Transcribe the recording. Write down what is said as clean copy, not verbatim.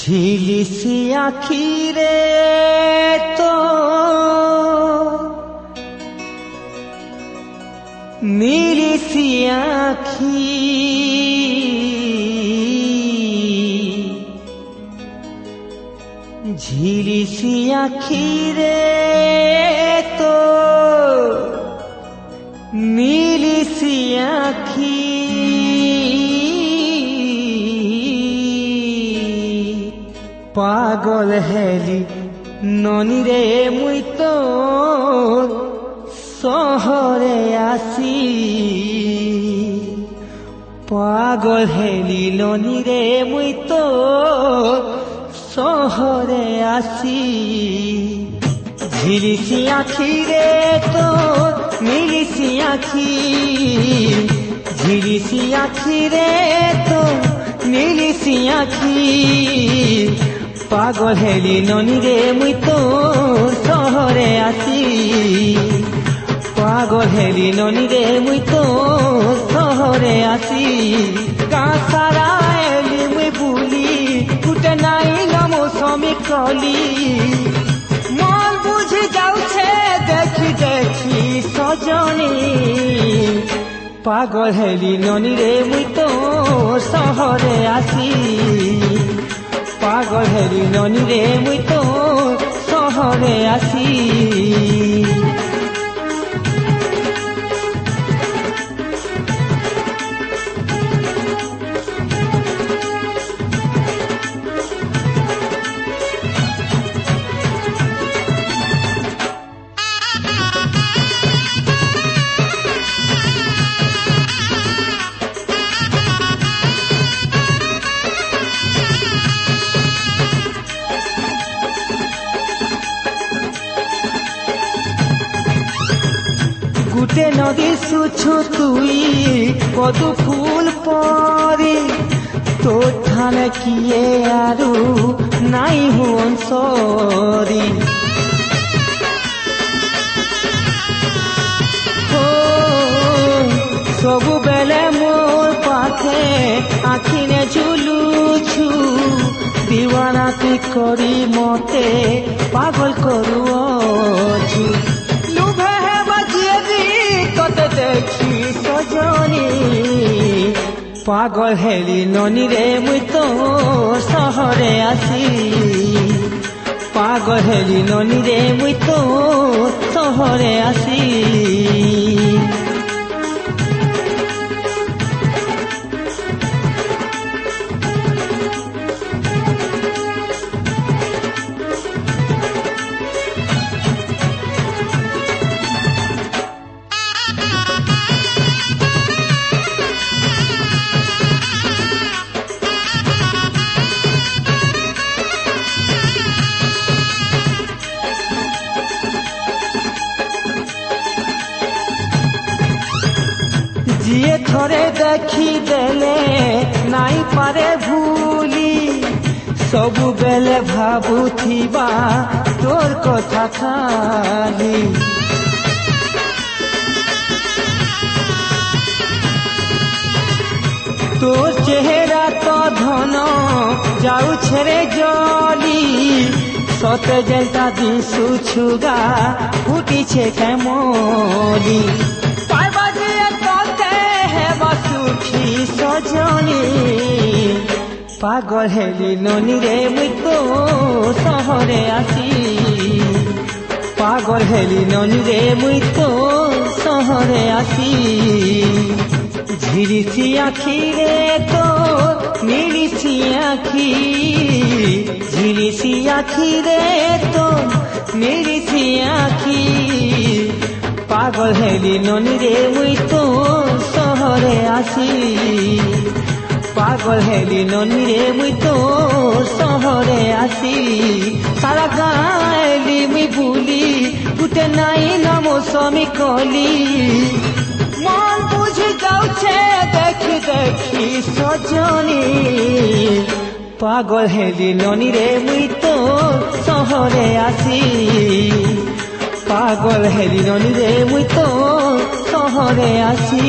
ঝিলিসি আখিরে তো মিলিসি আখি ঝিলিসি আখিরে তো মিলিসি আখি পাগল হেলি ননিরে মুই তো শহরে আসি পাগল হেলি ননিরে মুই তো শহরে আসি ঝিলিসি আখিরে তো মিলিসি আখি ঝিলিসি আখিরে তো মিলিসি আখি পাগল হেলি ননিরে মুই তো শহরে আসি পাগল হেলি ননিরে মুই তো শহরে আসি কাসারা এলি মুই বুলি কুটে নাই মৌসুমী কলি মন বুঝি যাচ্ছে দেখি দেখি সজনী পাগল হেলি ননিরে মুই তো শহরে আসি পাগল হেলি ননিরে মুই তো শহরে আসি গুটে নদী সুছু তুই কদু ফুল পরি তোর ঠানে কিয়ে আরু নাই হুন সরি ସବୁବେଳେ ମୋ ପାଖେ ଆଖିରେ ଝୁଲୁଛୁ ଦିୱାନାତି କରି ମତେ ପାଗଳ କରୁଅଛୁ ଲୁଭେ ହେବା ଯିଏ ବି ତତେ ଦେଖି ସଜনী ପାଗଳ ହେଲି ନନିରେ ମୁଇ ତ ଶହରେ ଆସି ପାଗଳ ହେଲି ନନିରେ ମୁଇ ତ ଶହରେ ଆସି ଯିଏ ଥରେ ଦେଖିଦେଲେ ନାଇଁ ପାରେ ଭୁଲି ସବୁବେଳେ ଭାବୁଥିବା ତୋର କଥା ଖାଲି তোর চেহারা তো ধন যাউছে রে জলি সতে যেটা দিশুছু গা ফুটিছে কেমলি সুখী সজনী পাগল হেলি ননিরে মুই তো শহরে আসি পাগল হেলি ননিরে মুই তো শহরে আসি ঝিলিসি আখিরে তো মিলিসি আখি ঝিলিসি আখিরে তো মিলিসি আখি পাগল হেলি ননিরে মুই তো শহরে আসি পাগল হেলি ননিরে মুই তো শহরে আসি সারা গাঁলি মুই বুলি গুটে নাই না মৌসুমী কলি মন বুঝি যাচ্ছে দেখি দেখি সজনী পাগল হেলি ননিরে মুই তো শহরে আসি পাগল হেলি ননিরে মুই তো শহরে আসি।